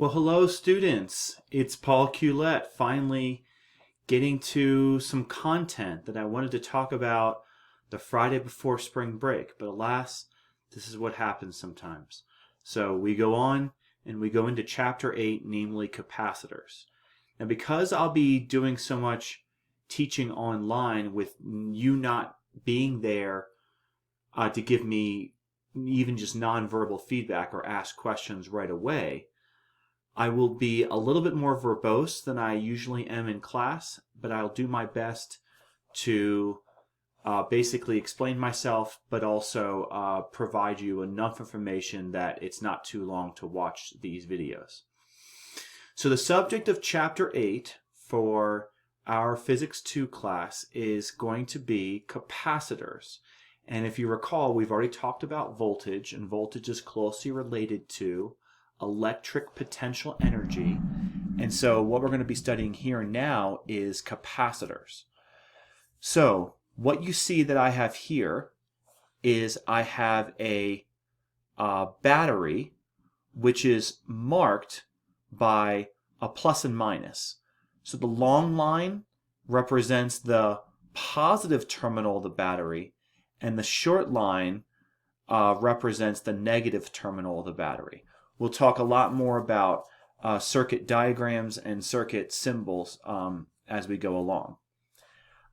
Well, hello, students. It's Paul Culette finally getting to some content that I wanted to talk about the Friday before spring break. But alas, this is what happens sometimes. So we go on and we go into Chapter 8, namely capacitors. Now, because I'll be doing so much teaching online with you not being there to give me even just nonverbal feedback or ask questions right away, I will be a little bit more verbose than I usually am in class, but I'll do my best to basically explain myself, but also provide you enough information that it's not too long to watch these videos. So the subject of Chapter 8 for our Physics 2 class is going to be capacitors. And if you recall, we've already talked about voltage, and voltage is closely related to electric potential energy. And so what we're going to be studying here now is capacitors. So what you see that I have here is I have a battery which is marked by a plus and minus. So the long line represents the positive terminal of the battery, and the short line represents the negative terminal of the battery. We'll talk a lot more about circuit diagrams and circuit symbols as we go along.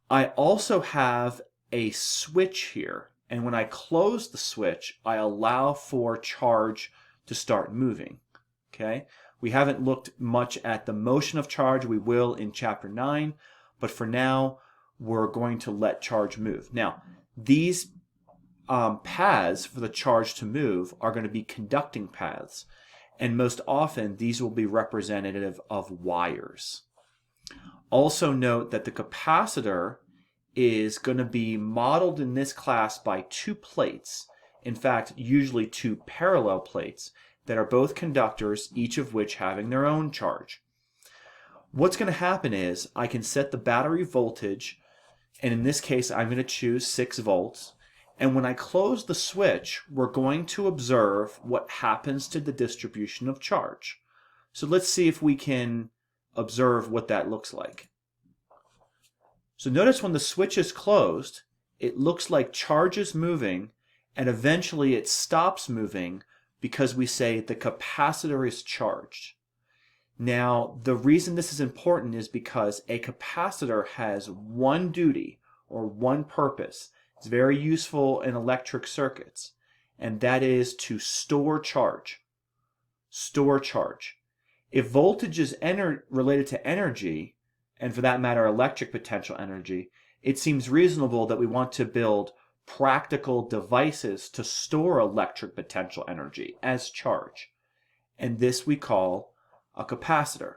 I also have a switch here, and when I close the switch, I allow for charge to start moving. Okay? We haven't looked much at the motion of charge. We will in Chapter 9, but for now, we're going to let charge move. Now, these paths for the charge to move are going to be conducting paths, and most often these will be representative of wires. Also note that the capacitor is going to be modeled in this class by two plates, in fact usually two parallel plates that are both conductors, each of which having their own charge. What's going to happen is I can set the battery voltage, and in this case I'm going to choose 6 volts. And when I close the switch, we're going to observe what happens to the distribution of charge. So let's see if we can observe what that looks like. So notice when the switch is closed, it looks like charge is moving, and eventually it stops moving because we say the capacitor is charged. Now, the reason this is important is because a capacitor has one duty or one purpose. It's very useful in electric circuits, and that is to store charge. Store charge. If voltage is related to energy, and for that matter electric potential energy, it seems reasonable that we want to build practical devices to store electric potential energy as charge. And this we call a capacitor.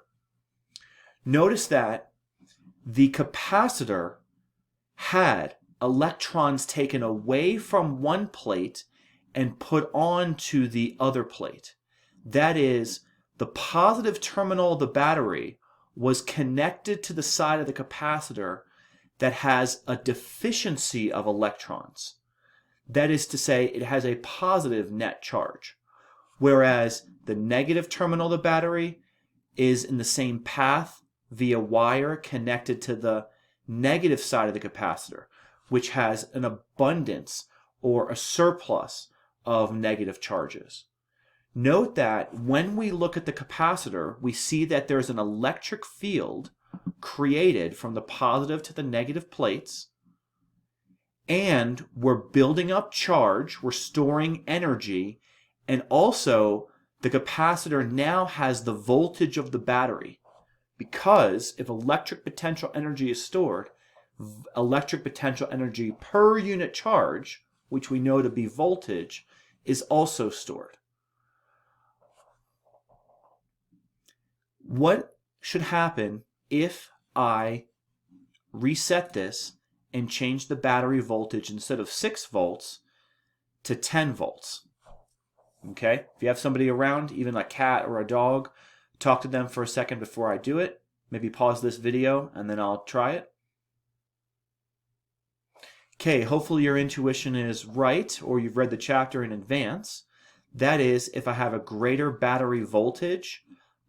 Notice that the capacitor had electrons taken away from one plate and put onto the other plate. That is, the positive terminal of the battery was connected to the side of the capacitor that has a deficiency of electrons. That is to say, it has a positive net charge, whereas the negative terminal of the battery is in the same path via wire connected to the negative side of the capacitor, which has an abundance or a surplus of negative charges. Note that when we look at the capacitor, we see that there's an electric field created from the positive to the negative plates, and we're building up charge, we're storing energy, and also the capacitor now has the voltage of the battery, because if electric potential energy is stored, electric potential energy per unit charge, which we know to be voltage, is also stored. What should happen if I reset this and change the battery voltage instead of 6 volts to 10 volts? Okay, if you have somebody around, even a cat or a dog, talk to them for a second before I do it. Maybe pause this video and then I'll try it. Okay, hopefully your intuition is right, or you've read the chapter in advance. That is, if I have a greater battery voltage,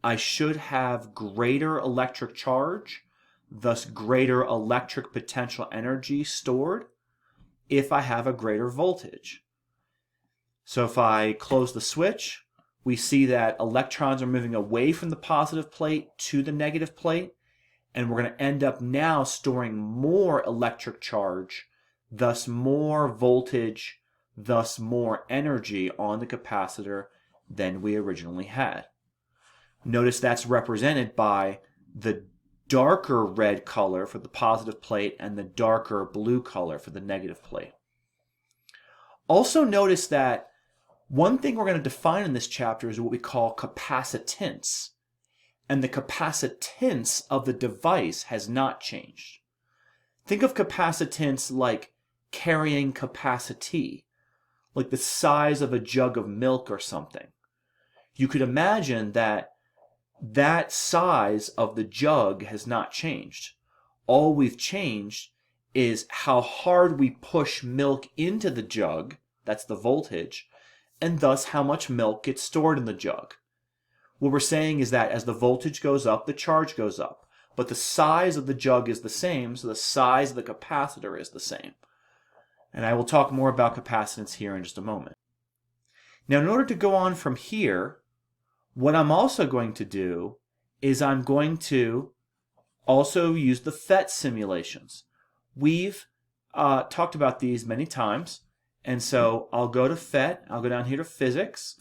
I should have greater electric charge, thus greater electric potential energy stored if I have a greater voltage. So if I close the switch, we see that electrons are moving away from the positive plate to the negative plate, and we're going to end up now storing more electric charge, thus more voltage, thus more energy on the capacitor than we originally had. Notice that's represented by the darker red color for the positive plate and the darker blue color for the negative plate. Also notice that one thing we're going to define in this chapter is what we call capacitance. And the capacitance of the device has not changed. Think of capacitance like carrying capacity, like the size of a jug of milk or something. You could imagine that size of the jug has not changed. All we've changed is how hard we push milk into the jug, that's the voltage, and thus how much milk gets stored in the jug. What we're saying is that as the voltage goes up, the charge goes up. But the size of the jug is the same, so the size of the capacitor is the same. And I will talk more about capacitance here in just a moment. Now, in order to go on from here, what I'm also going to do is I'm going to also use the PhET simulations. We've talked about these many times, and so I'll go to PhET, I'll go down here to physics,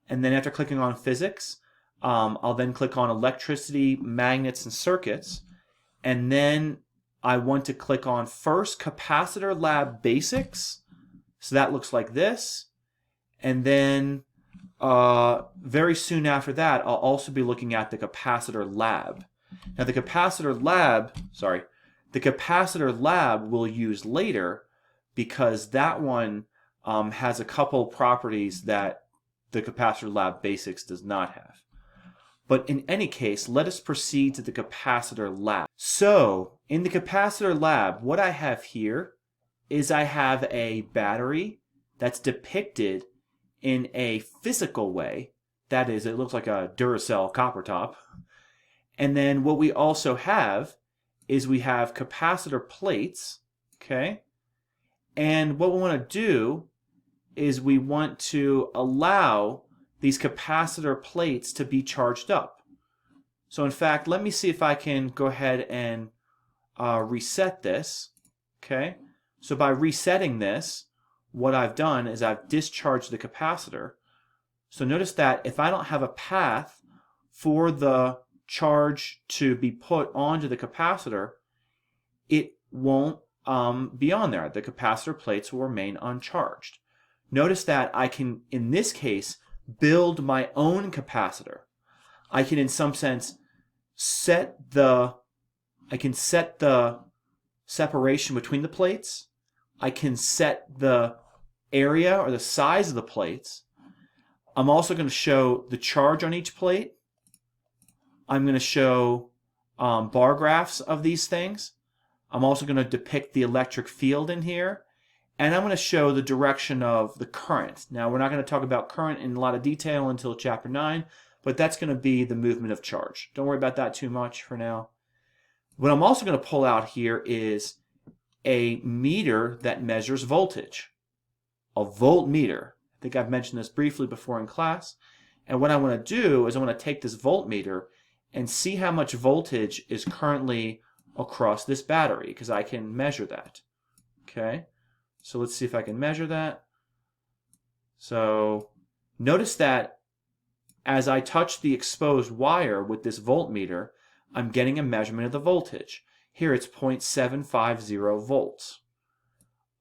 and then after clicking on physics, I'll then click on electricity, magnets, and circuits, and then I want to click on first Capacitor Lab Basics, so that looks like this, and then very soon after that, I'll also be looking at the Capacitor Lab. Now the Capacitor Lab we'll use later because that one has a couple properties that the Capacitor Lab Basics does not have. But in any case, let us proceed to the Capacitor Lab. So in the Capacitor Lab, what I have here is I have a battery that's depicted in a physical way. That is, it looks like a Duracell copper top. And then what we also have is we have capacitor plates, okay? And what we want to do is we want to allow these capacitor plates to be charged up. So in fact, let me see if I can go ahead and reset this, okay? So by resetting this, what I've done is I've discharged the capacitor. So notice that if I don't have a path for the charge to be put onto the capacitor, it won't be on there. The capacitor plates will remain uncharged. Notice that I can, in this case, build my own capacitor. I can, in some sense, set the separation between the plates. I can set the area or the size of the plates. I'm also going to show the charge on each plate. I'm going to show bar graphs of these things. I'm also going to depict the electric field in here. And I'm going to show the direction of the current. Now, we're not going to talk about current in a lot of detail until Chapter 9, but that's going to be the movement of charge. Don't worry about that too much for now. What I'm also going to pull out here is a meter that measures voltage. A voltmeter. I think I've mentioned this briefly before in class. And what I want to do is I want to take this voltmeter and see how much voltage is currently across this battery, because I can measure that. Okay? So let's see if I can measure that. So notice that as I touch the exposed wire with this voltmeter, I'm getting a measurement of the voltage. Here it's 0.750 volts.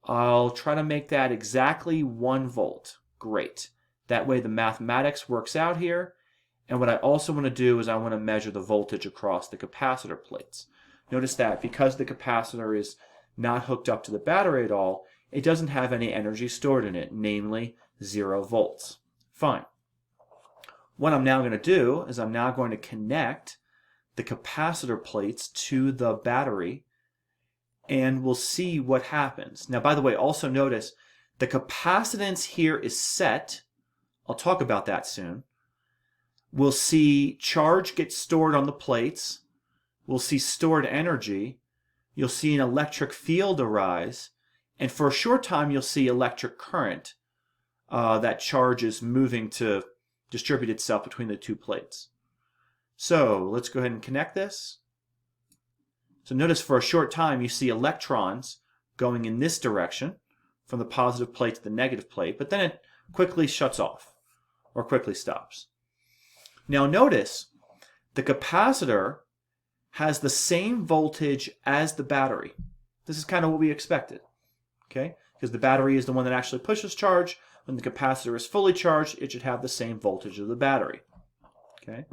I'll try to make that exactly 1 volt. Great. That way the mathematics works out here. And what I also want to do is I want to measure the voltage across the capacitor plates. Notice that because the capacitor is not hooked up to the battery at all, it doesn't have any energy stored in it, namely 0 volts. Fine. What I'm now going to do is I'm now going to connect the capacitor plates to the battery, and we'll see what happens. Now, by the way, also notice the capacitance here is set. I'll talk about that soon. we'll see charge get stored on the plates. We'll see stored energy. You'll see an electric field arise. And for a short time, you'll see electric current. That charge is moving to distribute itself between the two plates. So let's go ahead and connect this. So notice for a short time, you see electrons going in this direction from the positive plate to the negative plate, but then it quickly shuts off or quickly stops. Now notice the capacitor has the same voltage as the battery. This is kind of what we expected, okay? Because the battery is the one that actually pushes charge. When the capacitor is fully charged, it should have the same voltage as the battery, okay?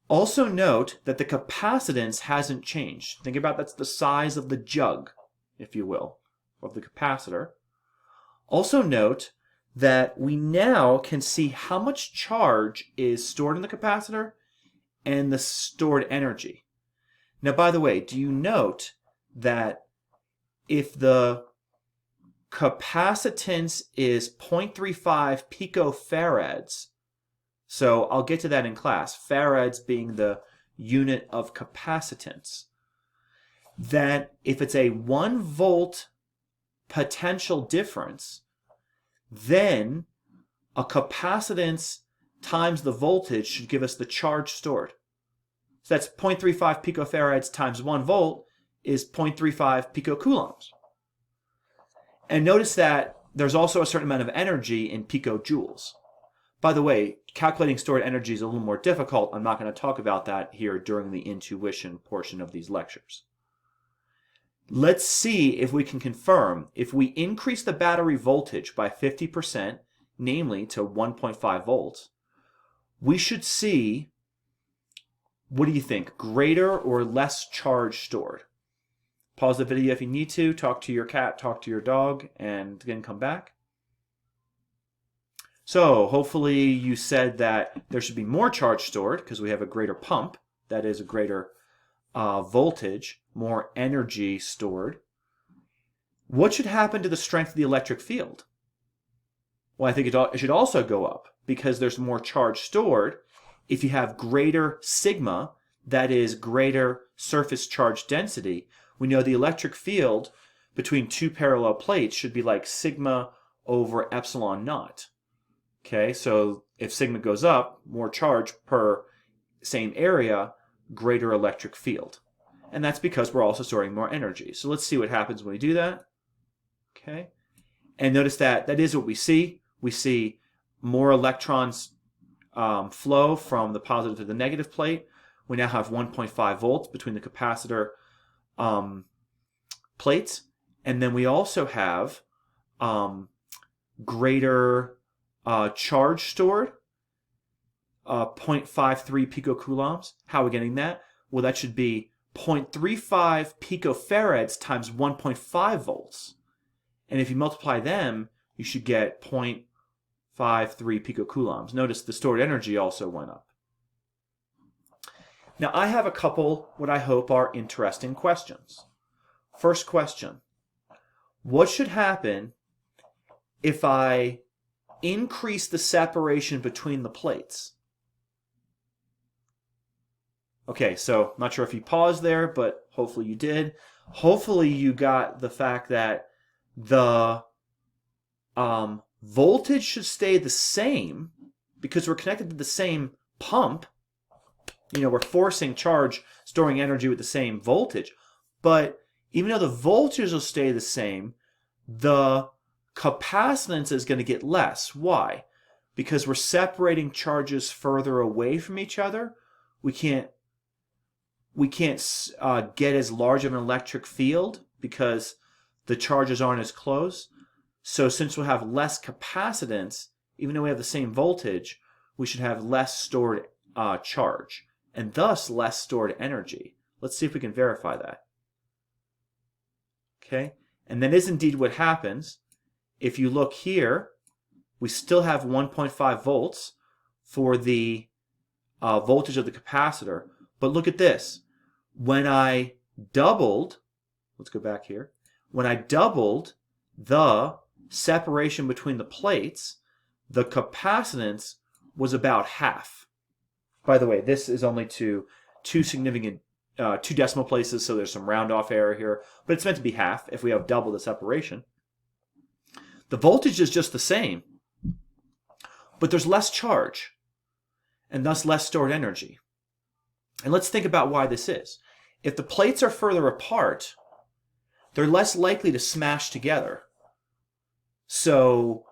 Also note that the capacitance hasn't changed. Think about that's the size of the jug, if you will, of the capacitor. Also note that we now can see how much charge is stored in the capacitor and the stored energy. Now, by the way, do you note that if the capacitance is 0.35 picofarads, so I'll get to that in class, farads being the unit of capacitance, that if it's a 1 volt potential difference, then a capacitance times the voltage should give us the charge stored. So that's 0.35 picofarads times 1 volt is 0.35 picocoulombs. And notice that there's also a certain amount of energy in picojoules. By the way, calculating stored energy is a little more difficult. I'm not going to talk about that here during the intuition portion of these lectures. Let's see if we can confirm if we increase the battery voltage by 50%, namely to 1.5 volts, we should see, what do you think, greater or less charge stored? Pause the video if you need to, talk to your cat, talk to your dog, and then come back. So hopefully you said that there should be more charge stored because we have a greater pump, that is a greater voltage, more energy stored. What should happen to the strength of the electric field? Well, I think it should also go up because there's more charge stored. If you have greater sigma, that is greater surface charge density, we know the electric field between two parallel plates should be like sigma over epsilon naught. Okay, so if sigma goes up, more charge per same area, greater electric field. And that's because we're also storing more energy. So let's see what happens when we do that. Okay, and notice that that is what we see. We see more electrons flow from the positive to the negative plate. We now have 1.5 volts between the capacitor plates. And then we also have greater charge stored, 0.53 picocoulombs. How are we getting that? Well, that should be 0.35 picofarads times 1.5 volts. And if you multiply them, you should get 0.53 picocoulombs. Notice the stored energy also went up. Now, I have a couple what I hope are interesting questions. First question, what should happen if I increase the separation between the plates? Okay, so not sure if you paused there, but hopefully you did. Hopefully you got the fact that the voltage should stay the same because we're connected to the same pump. You know, we're forcing charge, storing energy with the same voltage. But even though the voltage will stay the same, the capacitance is going to get less. Why? Because we're separating charges further away from each other. We can't get as large of an electric field because the charges aren't as close. So since we'll have less capacitance, even though we have the same voltage, we should have less stored charge, and thus less stored energy. Let's see if we can verify that. Okay, and that is indeed what happens. If you look here, we still have 1.5 volts for the voltage of the capacitor. But look at this. When I doubled, let's go back here. When I doubled the separation between the plates, the capacitance was about half. By the way, this is only to two significant, two decimal places, so there's some round off error here, but it's meant to be half if we have double the separation. The voltage is just the same, but there's less charge, and thus less stored energy. And let's think about why this is. If the plates are further apart, they're less likely to smash together. So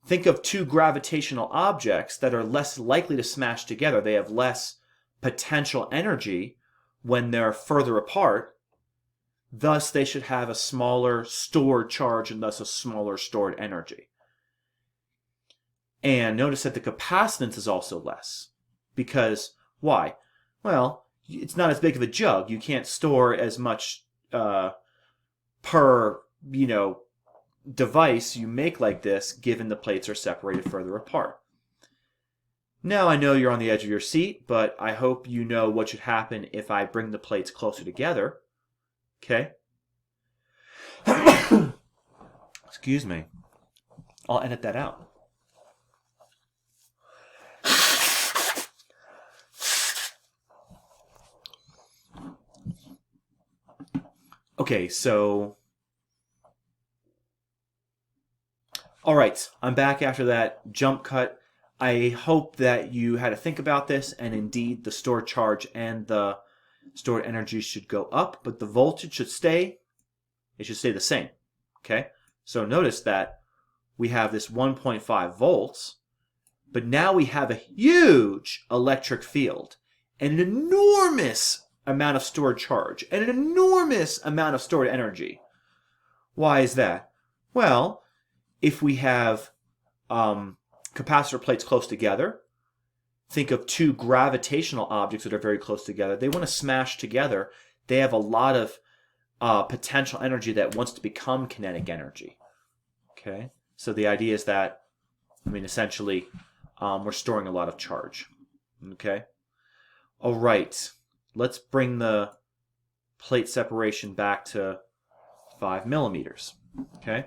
think of two gravitational objects that are less likely to smash together. They have less potential energy when they're further apart. Thus, they should have a smaller stored charge and thus a smaller stored energy. And notice that the capacitance is also less. Because, why? Well, it's not as big of a jug. You can't store as much per, device you make like this, given the plates are separated further apart. Now I know you're on the edge of your seat, but I hope you know what should happen if I bring the plates closer together. Okay? Excuse me. I'll edit that out. Okay, so... Alright, I'm back after that jump cut. I hope that you had to think about this, and indeed the stored charge and the stored energy should go up, but the voltage should stay. It should stay the same. Okay? So notice that we have this 1.5 volts, but now we have a huge electric field and an enormous amount of stored charge and an enormous amount of stored energy. Why is that? Well, if we have capacitor plates close together, think of two gravitational objects that are very close together. They want to smash together. They have a lot of potential energy that wants to become kinetic energy. Okay? So the idea is that, essentially, we're storing a lot of charge. Okay? All right. Let's bring the plate separation back to 5 millimeters. Okay?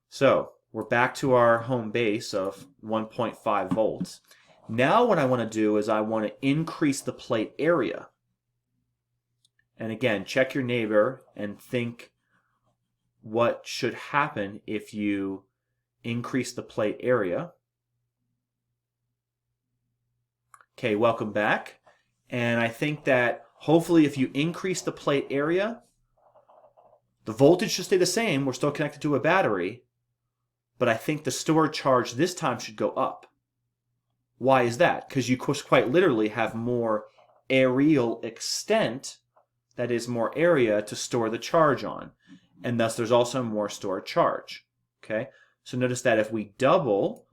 So, we're back to our home base of 1.5 volts. Now what I want to do is I want to increase the plate area. And again, check your neighbor and think what should happen if you increase the plate area. Okay, welcome back. And I think that hopefully if you increase the plate area, the voltage should stay the same. We're still connected to a battery. But I think the stored charge this time should go up. Why is that? Because you quite literally have more areal extent, that is more area to store the charge on. And thus there's also more stored charge. Okay? So notice that if we double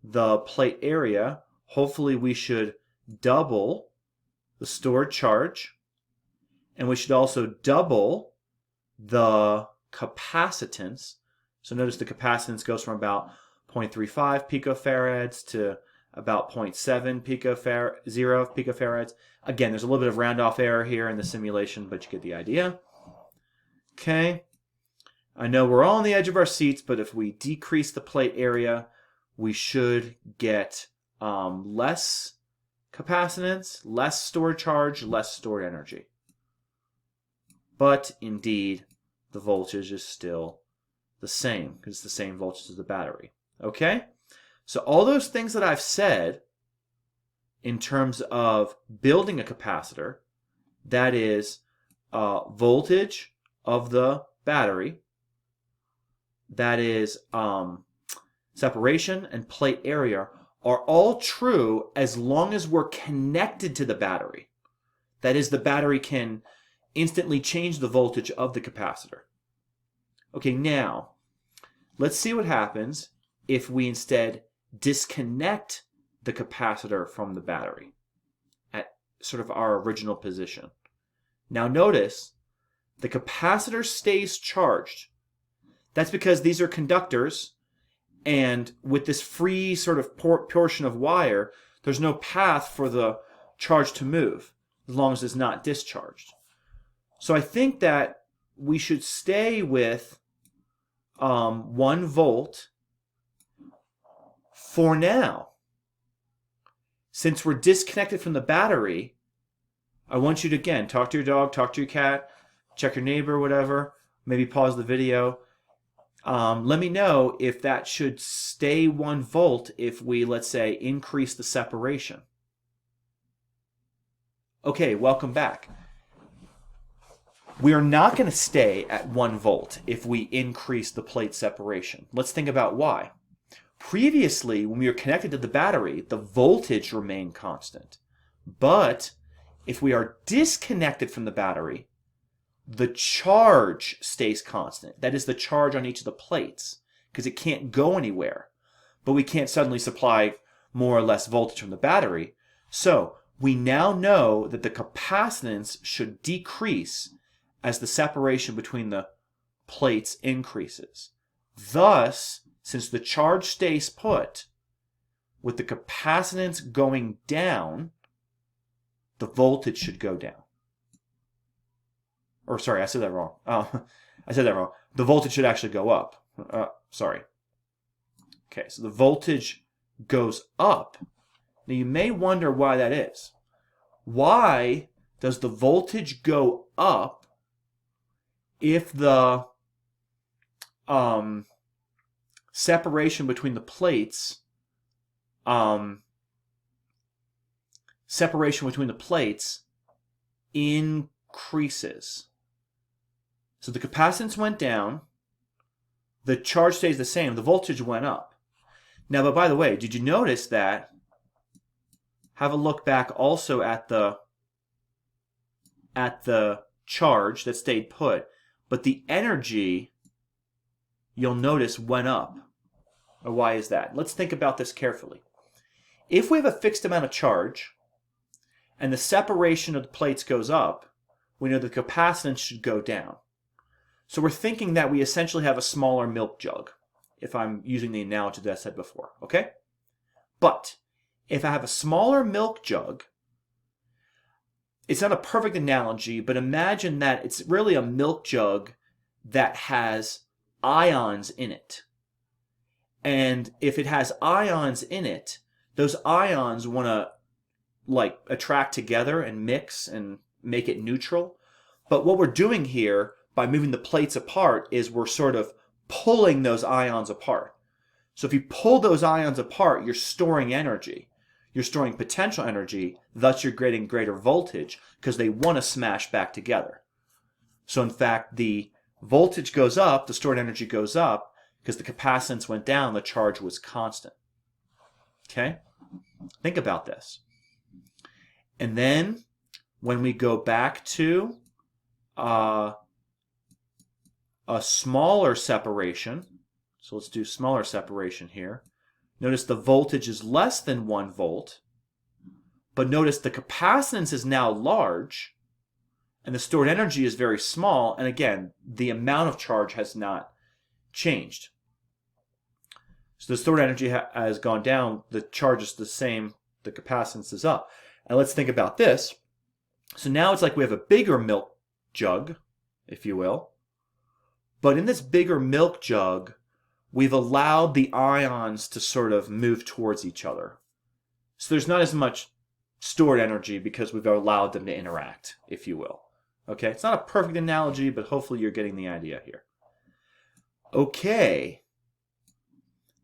the plate area, hopefully we should double the stored charge. And we should also double the capacitance. So notice the capacitance goes from about 0.35 picofarads to about 0.7 picofarads. Again, there's a little bit of round-off error here in the simulation, but you get the idea. Okay. I know we're all on the edge of our seats, but if we decrease the plate area, we should get less capacitance, less stored charge, less stored energy. But indeed, the voltage is still the same, because it's the same voltage as the battery. Okay? So all those things that I've said in terms of building a capacitor, that is voltage of the battery, that is separation and plate area, are all true as long as we're connected to the battery. That is, the battery can instantly change the voltage of the capacitor. Okay, now, let's see what happens if we instead disconnect the capacitor from the battery at sort of our original position. Now notice, the capacitor stays charged. That's because these are conductors, and with this free sort of portion of wire, there's no path for the charge to move, as long as it's not discharged. So I think that we should stay with 1 volt for now. since we're disconnected from the battery, I want you to, again, talk to your dog, talk to your cat, check your neighbor, whatever. Maybe pause the video. Let me know if that should stay 1 volt if we, let's say, increase the separation. Okay, welcome back. We are not going to stay at 1 volt if we increase the plate separation. Let's think about why. Previously, when we were connected to the battery, the voltage remained constant. But if we are disconnected from the battery, the charge stays constant. That is the charge on each of the plates, because it can't go anywhere. But we can't suddenly supply more or less voltage from the battery. So we now know that the capacitance should decrease as the separation between the plates increases. Thus, since the charge stays put, with the capacitance going down, the voltage should go down. Or sorry, I said that wrong. I said that wrong. The voltage should actually go up. Sorry. Okay, so the voltage goes up. Now you may wonder why that is. Why does the voltage go up if the separation between the plates increases? So the capacitance went down, the charge stays the same, the voltage went up. Now, but by the way, did you notice that? Have a look back also at the charge that stayed put, but the energy, you'll notice, went up. Or why is that? Let's think about this carefully. If we have a fixed amount of charge and the separation of the plates goes up, we know the capacitance should go down. So we're thinking that we essentially have a smaller milk jug, if I'm using the analogy that I said before, okay? But if I have a smaller milk jug, it's not a perfect analogy, but imagine that it's really a milk jug that has ions in it. And if it has ions in it, those ions want to attract together and mix and make it neutral. But what we're doing here by moving the plates apart is we're sort of pulling those ions apart. So if you pull those ions apart, you're storing energy. You're storing potential energy, thus you're getting greater voltage because they want to smash back together. So in fact, the voltage goes up, the stored energy goes up, because the capacitance went down, the charge was constant. Okay? Think about this. And then when we go back to a smaller separation, so let's do smaller separation here. Notice the voltage is less than 1 volt, but notice the capacitance is now large, and the stored energy is very small, and again, the amount of charge has not changed. So the stored energy has gone down, the charge is the same, the capacitance is up. And let's think about this. So now it's like we have a bigger milk jug, if you will, but in this bigger milk jug, we've allowed the ions to sort of move towards each other. So there's not as much stored energy because we've allowed them to interact, if you will. Okay, it's not a perfect analogy, but hopefully you're getting the idea here. Okay,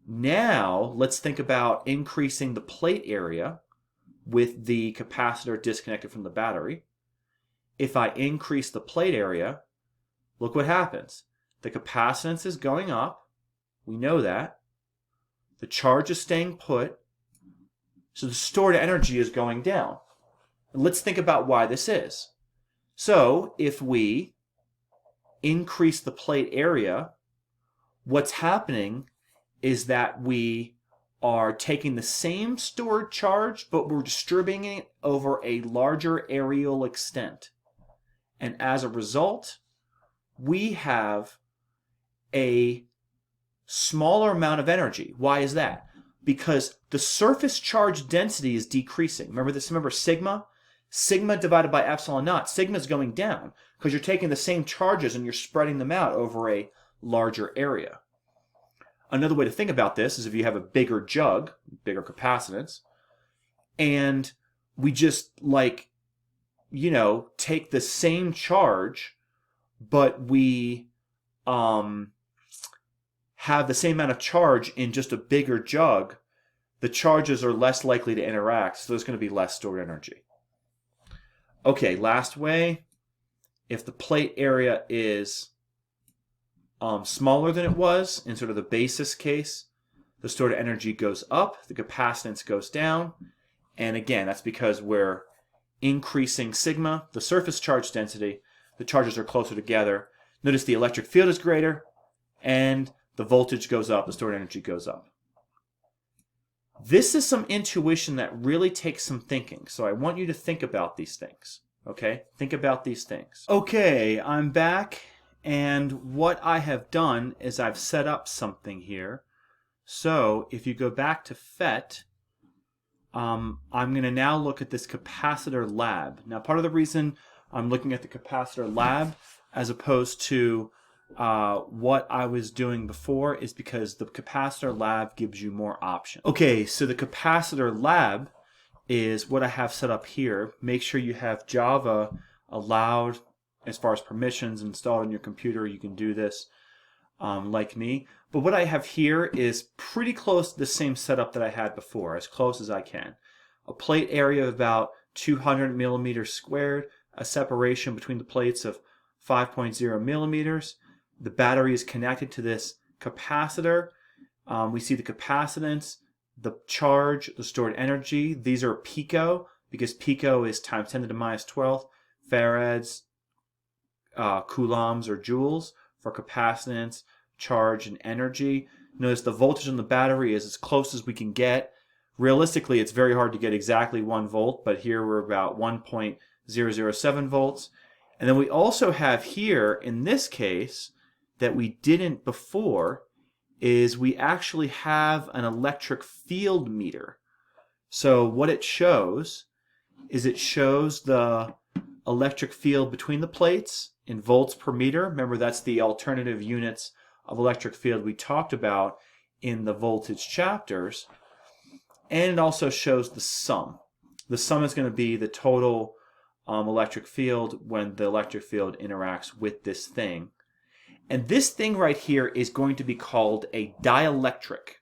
now let's think about increasing the plate area with the capacitor disconnected from the battery. If I increase the plate area, look what happens. The capacitance is going up. We know that. The charge is staying put. So the stored energy is going down. And let's think about why this is. So if we increase the plate area, what's happening is that we are taking the same stored charge, but we're distributing it over a larger areal extent. And as a result, we have a smaller amount of energy. Why is that? Because the surface charge density is decreasing. Remember this? Remember sigma? Sigma divided by epsilon naught. Sigma is going down because you're taking the same charges and you're spreading them out over a larger area. Another way to think about this is if you have a bigger jug, bigger capacitance, and we just like, take the same charge, but we have the same amount of charge in just a bigger jug, the charges are less likely to interact, so there's going to be less stored energy. Okay, last way, if the plate area is smaller than it was in sort of the basis case, the stored energy goes up, the capacitance goes down, and again, that's because we're increasing sigma, the surface charge density, the charges are closer together. Notice the electric field is greater, and the voltage goes up, the stored energy goes up. This is some intuition that really takes some thinking, so I want you to think about these things, okay? Think about these things. Okay, I'm back, and what I have done is I've set up something here. So if you go back to FET, I'm going to now look at this capacitor lab. Now, part of the reason I'm looking at the capacitor lab as opposed to what I was doing before is because the capacitor lab gives you more options. Okay, so the capacitor lab is what I have set up here. Make sure you have Java allowed as far as permissions installed on your computer. You can do this like me. But what I have here is pretty close to the same setup that I had before, as close as I can. A plate area of about 200 millimeters squared, a separation between the plates of 5.0 millimeters. The battery is connected to this capacitor. We see the capacitance, the charge, the stored energy. These are pico, because pico is times 10 to the minus 12 farads, coulombs, or joules for capacitance, charge, and energy. Notice the voltage on the battery is as close as we can get. Realistically, it's very hard to get exactly 1 volt, but here we're about 1.007 volts. And then we also have here, in this case, that we didn't before, is we actually have an electric field meter. So what it shows is it shows the electric field between the plates in volts per meter. Remember, that's the alternative units of electric field we talked about in the voltage chapters. And it also shows the sum. The sum is going to be the total electric field when the electric field interacts with this thing. And this thing right here is going to be called a dielectric.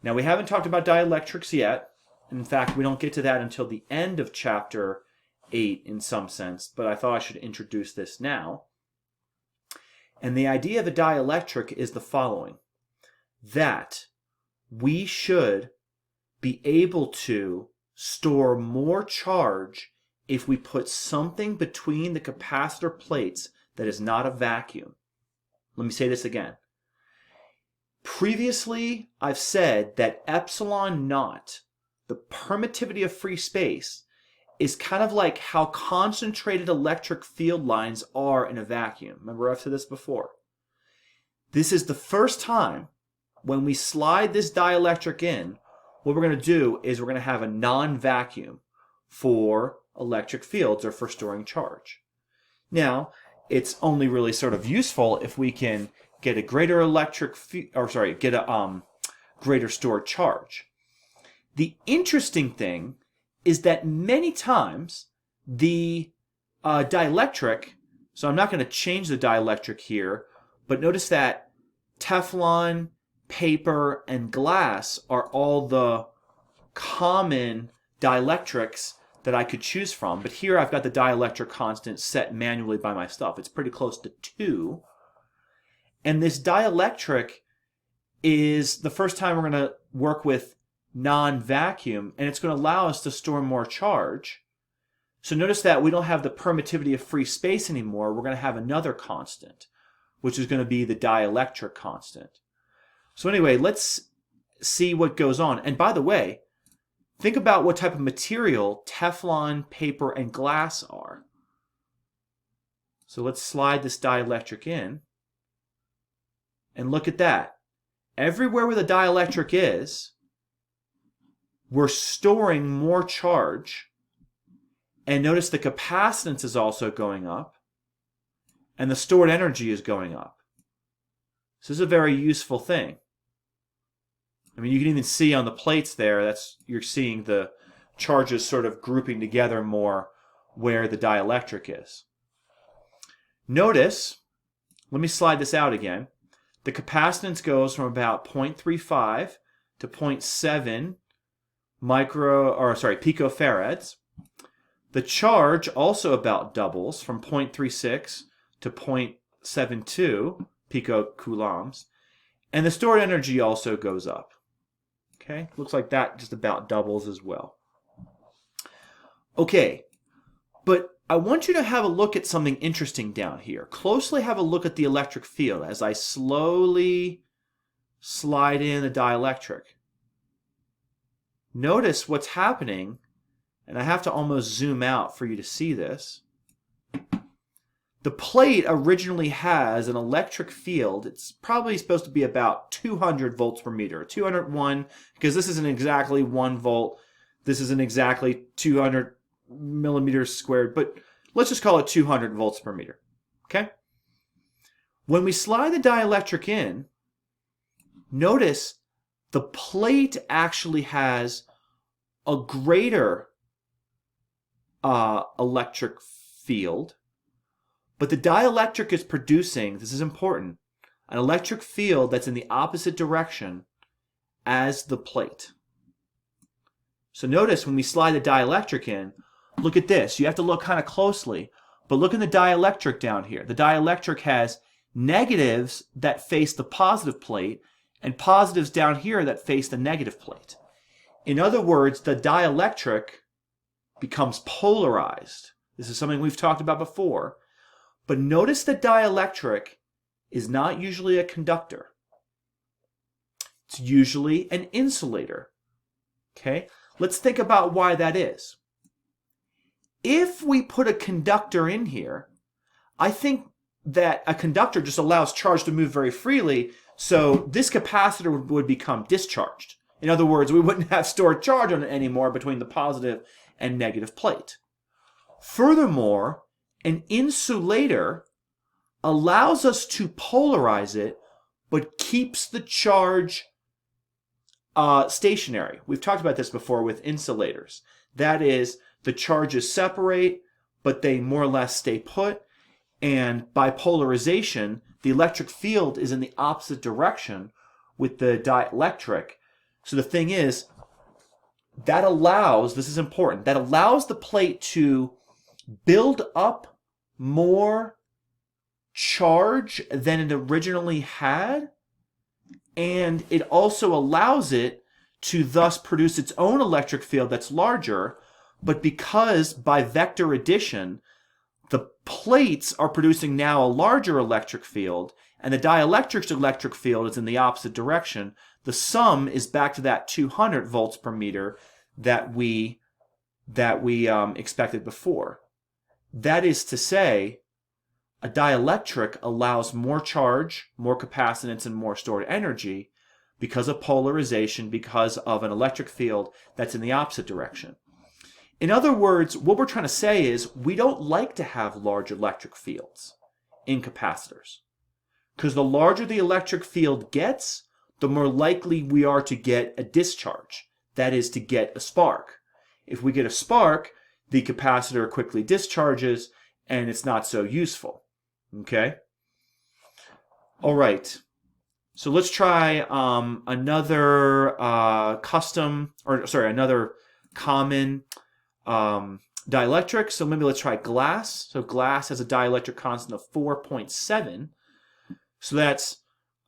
Now, we haven't talked about dielectrics yet. In fact, we don't get to that until the end of chapter 8 in some sense, but I thought I should introduce this now. And the idea of a dielectric is the following: that we should be able to store more charge if we put something between the capacitor plates that is not a vacuum. Let me say this again. Previously, I've said that epsilon naught, the permittivity of free space, is kind of like how concentrated electric field lines are in a vacuum. Remember, I've said this before. This is the first time when we slide this dielectric in, what we're going to do is we're going to have a non-vacuum for electric fields or for storing charge. Now, it's only really sort of useful if we can get a greater greater stored charge. The interesting thing is that many times the dielectric, so I'm not going to change the dielectric here, but notice that Teflon, paper, and glass are all the common dielectrics that I could choose from. But here I've got the dielectric constant set manually by my stuff. It's pretty close to 2. And this dielectric is the first time we're going to work with non-vacuum, and it's going to allow us to store more charge. So notice that we don't have the permittivity of free space anymore. We're going to have another constant, which is going to be the dielectric constant. So anyway, let's see what goes on. And by the way, think about what type of material Teflon, paper, and glass are. So let's slide this dielectric in. And look at that. Everywhere where the dielectric is, we're storing more charge. And notice the capacitance is also going up. And the stored energy is going up. So this is a very useful thing. I mean, you can even see on the plates there, you're seeing the charges sort of grouping together more where the dielectric is. Notice, let me slide this out again. The capacitance goes from about 0.35 to 0.7 picofarads. The charge also about doubles from 0.36 to 0.72 picocoulombs. And the stored energy also goes up. Okay, looks like that just about doubles as well. Okay, but I want you to have a look at something interesting down here. Closely have a look at the electric field as I slowly slide in the dielectric. Notice what's happening, and I have to almost zoom out for you to see this. The plate originally has an electric field. It's probably supposed to be about 200 volts per meter. 201, because this isn't exactly 1 volt. This isn't exactly 200 millimeters squared, but let's just call it 200 volts per meter. Okay? When we slide the dielectric in, notice the plate actually has a greater electric field, but the dielectric is producing, this is important, an electric field that's in the opposite direction as the plate. So notice when we slide the dielectric in, look at this. You have to look kind of closely, but look in the dielectric down here. The dielectric has negatives that face the positive plate and positives down here that face the negative plate. In other words, the dielectric becomes polarized. This is something we've talked about before. But notice the dielectric is not usually a conductor. It's usually an insulator. Okay? Let's think about why that is. If we put a conductor in here, I think that a conductor just allows charge to move very freely, so this capacitor would become discharged. In other words, we wouldn't have stored charge on it anymore between the positive and negative plate. Furthermore, an insulator allows us to polarize it, but keeps the charge stationary. We've talked about this before with insulators. That is, the charges separate, but they more or less stay put. And by polarization, the electric field is in the opposite direction with the dielectric. So the thing is, that allows, this is important, that allows the plate to build up more charge than it originally had, and it also allows it to thus produce its own electric field that's larger, but because by vector addition, the plates are producing now a larger electric field, and the dielectric's electric field is in the opposite direction, the sum is back to that 200 volts per meter that we expected before. That is to say, a dielectric allows more charge, more capacitance, and more stored energy because of polarization, because of an electric field that's in the opposite direction. In other words, what we're trying to say is we don't like to have large electric fields in capacitors, because the larger the electric field gets, the more likely we are to get a discharge, that is, to get a spark. If we get a spark, the capacitor quickly discharges, and it's not so useful. Okay? All right. So let's try another another common dielectric. So maybe let's try glass. So glass has a dielectric constant of 4.7. So that's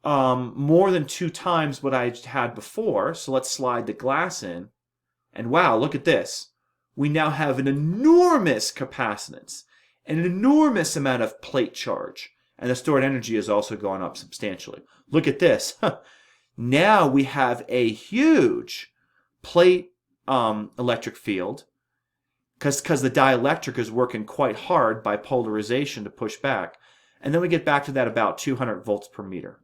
more than 2 times what I had before. So let's slide the glass in. And wow, look at this. We now have an enormous capacitance, an enormous amount of plate charge, and the stored energy has also gone up substantially. Look at this. Now we have a huge plate electric field because the dielectric is working quite hard by polarization to push back. And then we get back to that about 200 volts per meter.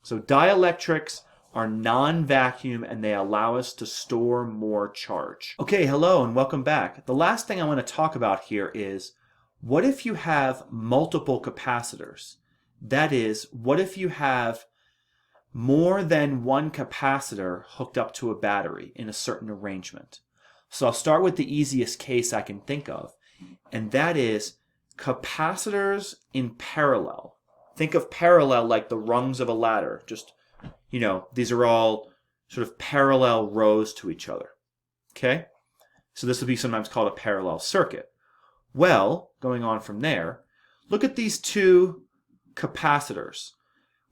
So dielectrics are non-vacuum and they allow us to store more charge. Okay, hello and welcome back. The last thing I want to talk about here is, what if you have multiple capacitors? That is, what if you have more than one capacitor hooked up to a battery in a certain arrangement? So I'll start with the easiest case I can think of, and that is capacitors in parallel. Think of parallel like the rungs of a ladder. Just, these are all sort of parallel rows to each other. Okay? So this would be sometimes called a parallel circuit. Well, going on from there, look at these two capacitors.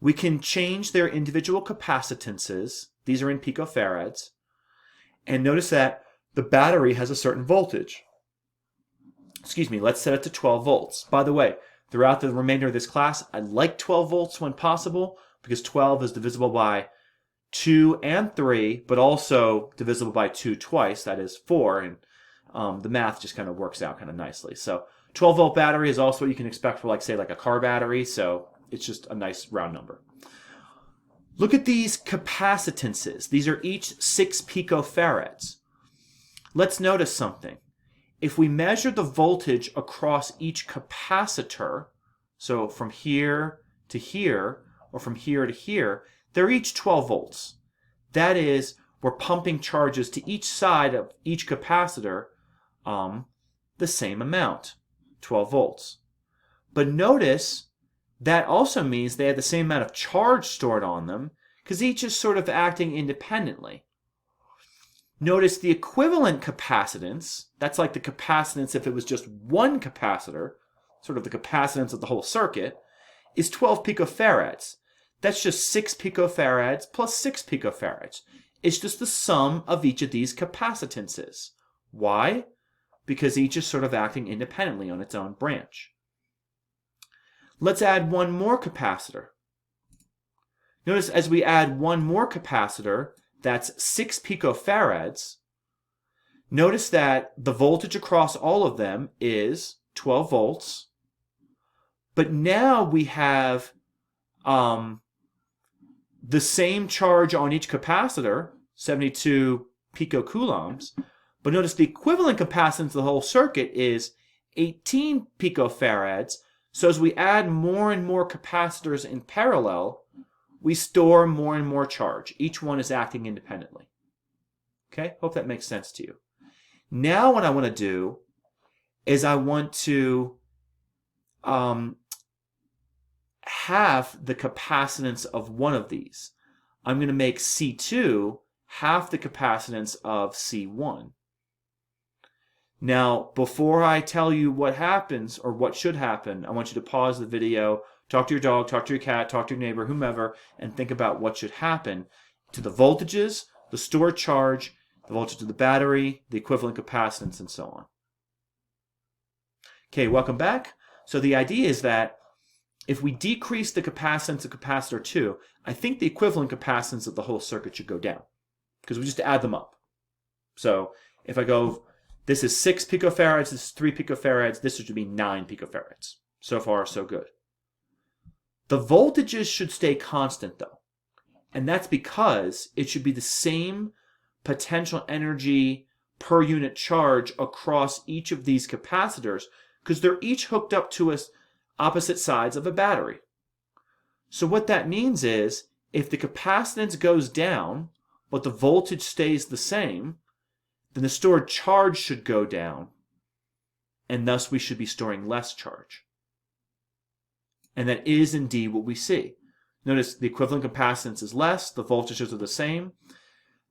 We can change their individual capacitances. These are in picofarads. And notice that the battery has a certain voltage. Excuse me, let's set it to 12 volts. By the way, throughout the remainder of this class, I like 12 volts when possible because 12 is divisible by 2 and 3, but also divisible by 2 twice, that is 4, and the math just kind of works out kind of nicely. So 12 volt battery is also what you can expect for say a car battery, so it's just a nice round number. Look at these capacitances. These are each 6 picofarads. Let's notice something. If we measure the voltage across each capacitor, so from here to here, or from here to here, they're each 12 volts. That is, we're pumping charges to each side of each capacitor the same amount, 12 volts. But notice that also means they have the same amount of charge stored on them because each is sort of acting independently. Notice the equivalent capacitance, that's like the capacitance if it was just one capacitor, sort of the capacitance of the whole circuit, is 12 picofarads. That's just 6 picofarads plus 6 picofarads. It's just the sum of each of these capacitances. Why? Because each is sort of acting independently on its own branch. Let's add one more capacitor. Notice as we add one more capacitor, that's 6 picofarads. Notice that the voltage across all of them is 12 volts. But now we have the same charge on each capacitor, 72 picocoulombs. But notice the equivalent capacitance of the whole circuit is 18 picofarads. So as we add more and more capacitors in parallel, we store more and more charge. Each one is acting independently. Okay, hope that makes sense to you. Now what I want to do is I want to half the capacitance of one of these. I'm going to make C2 half the capacitance of C1. Now, before I tell you what happens or what should happen, I want you to pause the video, talk to your dog, talk to your cat, talk to your neighbor, whomever, and think about what should happen to the voltages, the stored charge, the voltage of the battery, the equivalent capacitance, and so on. Okay, welcome back. So the idea is that if we decrease the capacitance of capacitor 2, I think the equivalent capacitance of the whole circuit should go down because we just add them up. So if I go, this is 6 picofarads, this is 3 picofarads, this should be 9 picofarads. So far, so good. The voltages should stay constant though, and that's because it should be the same potential energy per unit charge across each of these capacitors because they're each hooked up to opposite sides of a battery. So what that means is if the capacitance goes down but the voltage stays the same, then the stored charge should go down, and thus we should be storing less charge. And that is indeed what we see. Notice the equivalent capacitance is less, the voltages are the same.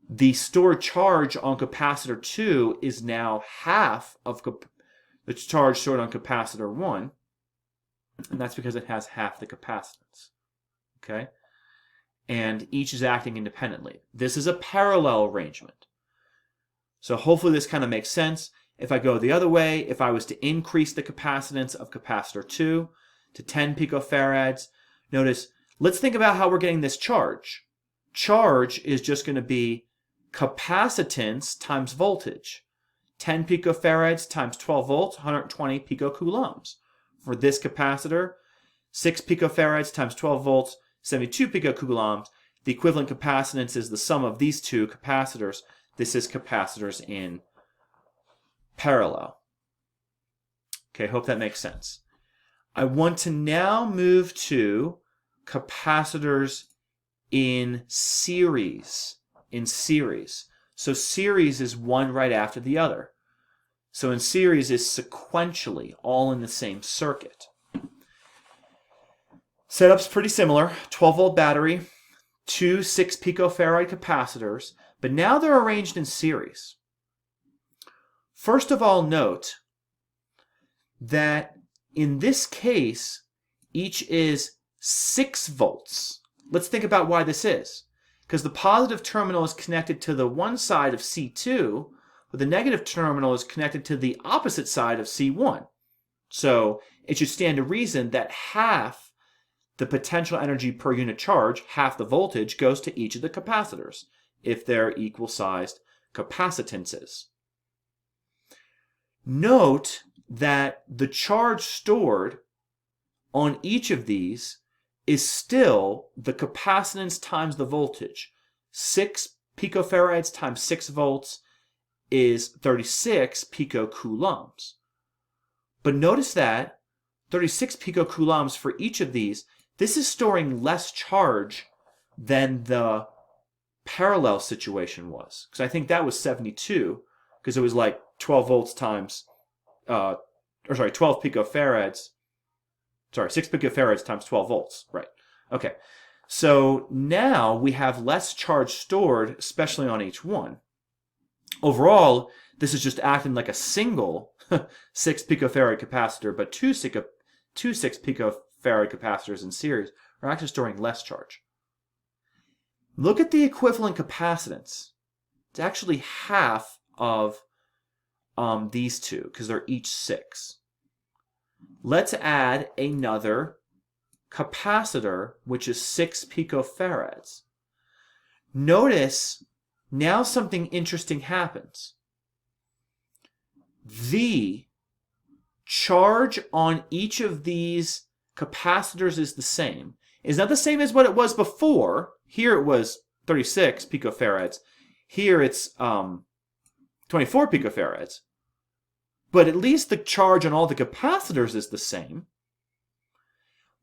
The stored charge on capacitor 2 is now half of the charge stored on capacitor 1, and that's because it has half the capacitance. Okay? And each is acting independently. This is a parallel arrangement. So hopefully this kind of makes sense. If I go the other way, if I was to increase the capacitance of capacitor 2 to 10 picofarads, notice, let's think about how we're getting this charge. Charge is just going to be capacitance times voltage. 10 picofarads times 12 volts, 120 picocoulombs. For this capacitor, 6 picofarads times 12 volts, 72 picocoulombs. The equivalent capacitance is the sum of these two capacitors. This is capacitors in parallel. Okay, hope that makes sense. I want to now move to capacitors in series. So series is one right after the other. So in series is sequentially, all in the same circuit. Setup's pretty similar. 12-volt battery, two 6 picofarad capacitors, but now they're arranged in series. First of all, note that in this case, each is 6 volts. Let's think about why this is. Because the positive terminal is connected to the one side of C2, but the negative terminal is connected to the opposite side of C1. So it should stand to reason that half the potential energy per unit charge, half the voltage, goes to each of the capacitors, if they're equal-sized capacitances. Note that the charge stored on each of these is still the capacitance times the voltage. 6 picofarads times 6 volts is 36 picocoulombs. But notice that 36 picocoulombs for each of these, this is storing less charge than the parallel situation was. Because I think that was 72, because it was like 12 volts times, 12 picofarads. 6 picofarads times 12 volts. Right. Okay. So now we have less charge stored, especially on each one. Overall, this is just acting like a single 6 picofarad capacitor, but two 6 picofarad capacitors in series are actually storing less charge. Look at the equivalent capacitance. It's actually half of these two, because they're each 6. Let's add another capacitor, which is 6 picofarads. Notice now something interesting happens. The charge on each of these capacitors is the same. It's not the same as what it was before. Here it was 36 picofarads. Here it's 24 picofarads. But at least the charge on all the capacitors is the same.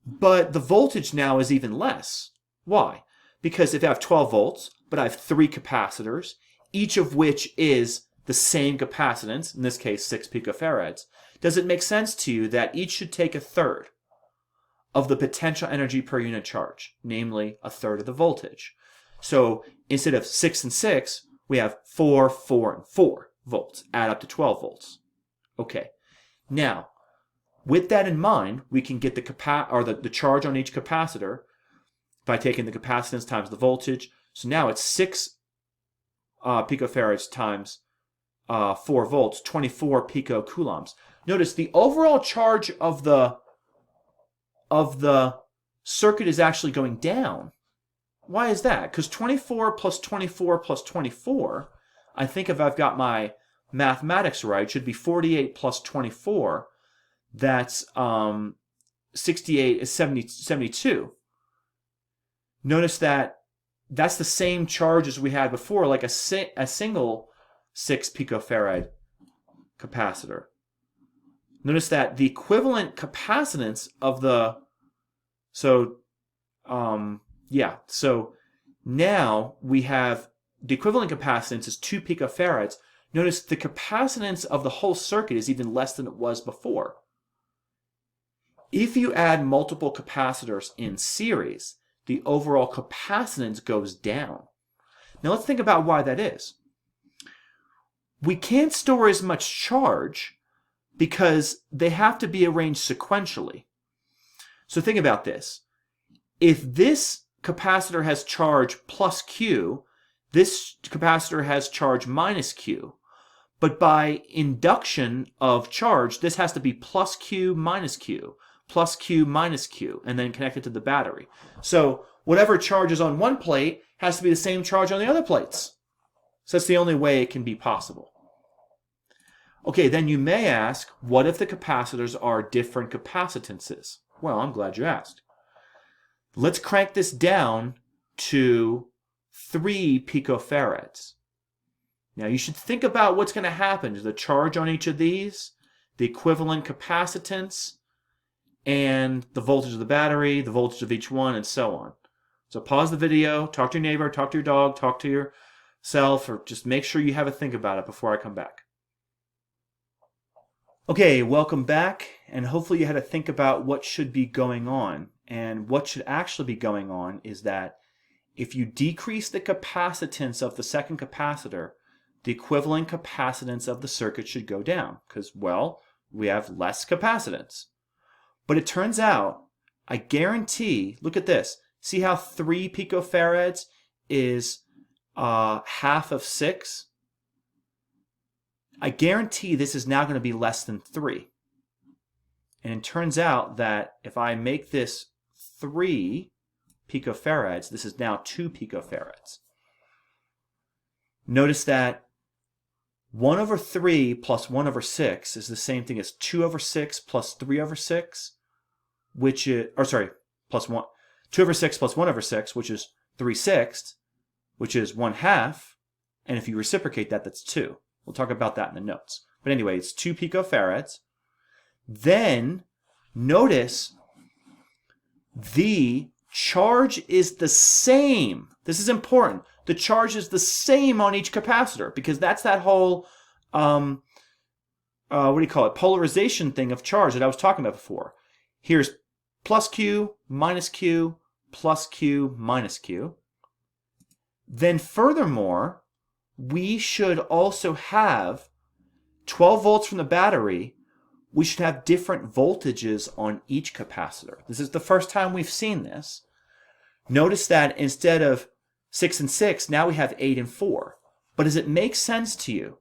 But the voltage now is even less. Why? Because if I have 12 volts, but I have 3 capacitors, each of which is the same capacitance, in this case 6 picofarads, does it make sense to you that each should take a third of the potential energy per unit charge, namely a third of the voltage? So instead of 6 and 6, we have 4, 4, and 4 volts, add up to 12 volts. Okay, now, with that in mind, we can get the charge on each capacitor by taking the capacitance times the voltage. So now it's 6 picofarads times 4 volts, 24 picocoulombs. Notice the overall charge of the circuit is actually going down. Why is that? Because 24 plus 24 plus 24, I think if I've got my mathematics right, should be 48 plus 24. That's 68 is 72. Notice that that's the same charge as we had before, like a single 6 picofarad capacitor. Notice that the equivalent capacitance of the so now we have the equivalent capacitance is 2 picofarads. Notice the capacitance of the whole circuit is even less than it was before. If you add multiple capacitors in series, the overall capacitance goes down. Now let's think about why that is. We can't store as much charge because they have to be arranged sequentially. So think about this. If this capacitor has charge plus Q, this capacitor has charge minus Q. But by induction of charge, this has to be plus Q minus Q, plus Q minus Q, and then connected to the battery. So whatever charge is on one plate has to be the same charge on the other plates. So that's the only way it can be possible. Okay, then you may ask, what if the capacitors are different capacitances? Well, I'm glad you asked. Let's crank this down to 3 picofarads. Now you should think about what's going to happen to the charge on each of these, the equivalent capacitance, and the voltage of the battery, the voltage of each one, and so on. So pause the video, talk to your neighbor, talk to your dog, talk to your self, or just make sure you have a think about it before I come back. Okay, welcome back, and hopefully you had to think about what should be going on. And what should actually be going on is that if you decrease the capacitance of the second capacitor, the equivalent capacitance of the circuit should go down because, well, we have less capacitance. But it turns out, I guarantee, look at this. See how 3 picofarads is half of 6? I guarantee this is now going to be less than 3. And it turns out that if I make this 3 picofarads, this is now 2 picofarads. Notice that 1 over 3 plus 1 over 6 is the same thing as 2 over 6 plus 3 over 6, which is, plus 1. 2 over 6 plus 1 over 6, which is 3/6, which is 1/2. And if you reciprocate that, that's 2. We'll talk about that in the notes. But anyway, it's 2 picofarads. Then notice the charge is the same. This is important. The charge is the same on each capacitor because that's that whole, polarization thing of charge that I was talking about before. Here's plus Q, minus Q, plus Q, minus Q. Then furthermore, we should also have 12 volts from the battery. We should have different voltages on each capacitor. This is the first time we've seen this. Notice that instead of 6 and 6, now we have 8 and 4. But does it make sense to you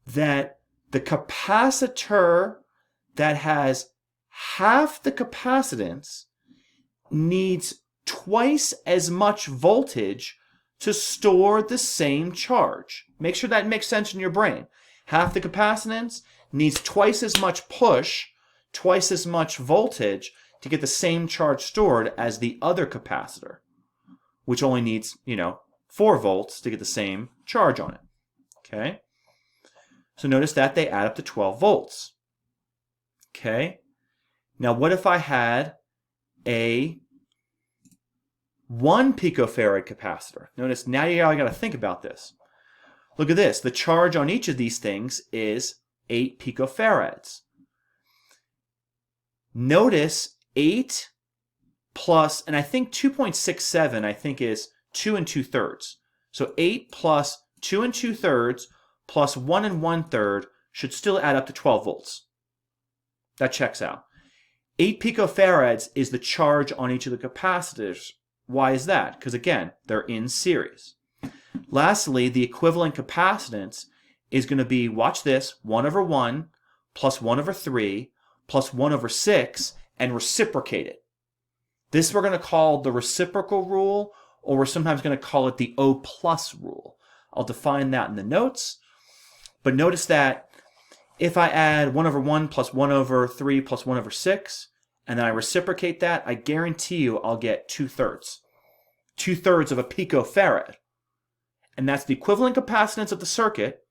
that the capacitor that has half the capacitance needs twice as much voltage to store the same charge? Make sure that makes sense in your brain. Half the capacitance needs twice as much push, twice as much voltage to get the same charge stored as the other capacitor, which only needs, 4 volts to get the same charge on it. Okay? So notice that they add up to 12 volts. Okay? Now what if I had a 1 picofarad capacitor? Notice now you got to think about this. Look at this. The charge on each of these things is 8 picofarads. Notice 8 plus, and I think 2.67 I think is 2 2/3. So 8 plus 2 2/3 plus 1 1/3 should still add up to 12 volts. That checks out. 8 picofarads is the charge on each of the capacitors. Why is that? Because again, they're in series. Lastly, the equivalent capacitance is going to be, watch this, 1 over 1 plus 1 over 3 plus 1 over 6 and reciprocate it. This we're going to call the reciprocal rule, or we're sometimes going to call it the O plus rule. I'll define that in the notes. But notice that if I add 1 over 1 plus 1 over 3 plus 1 over 6, and then I reciprocate that, I guarantee you I'll get 2/3. 2/3 of a picofarad. And that's the equivalent capacitance of the circuit.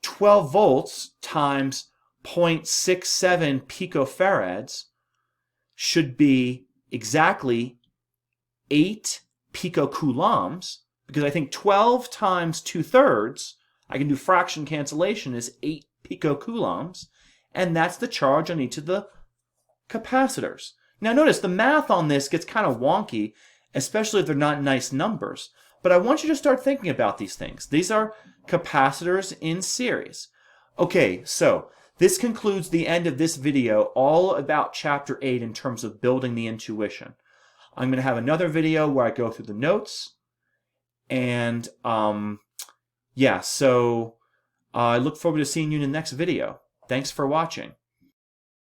12 volts times 0.67 picofarads should be exactly 8 picocoulombs, because I think 12 times 2/3, I can do fraction cancellation, is 8 picocoulombs, and that's the charge on each of the capacitors. Now notice the math on this gets kind of wonky, especially if they're not nice numbers. But I want you to start thinking about these things. These are capacitors in series. Okay, so this concludes the end of this video all about Chapter 8 in terms of building the intuition. I'm going to have another video where I go through the notes. And I look forward to seeing you in the next video. Thanks for watching.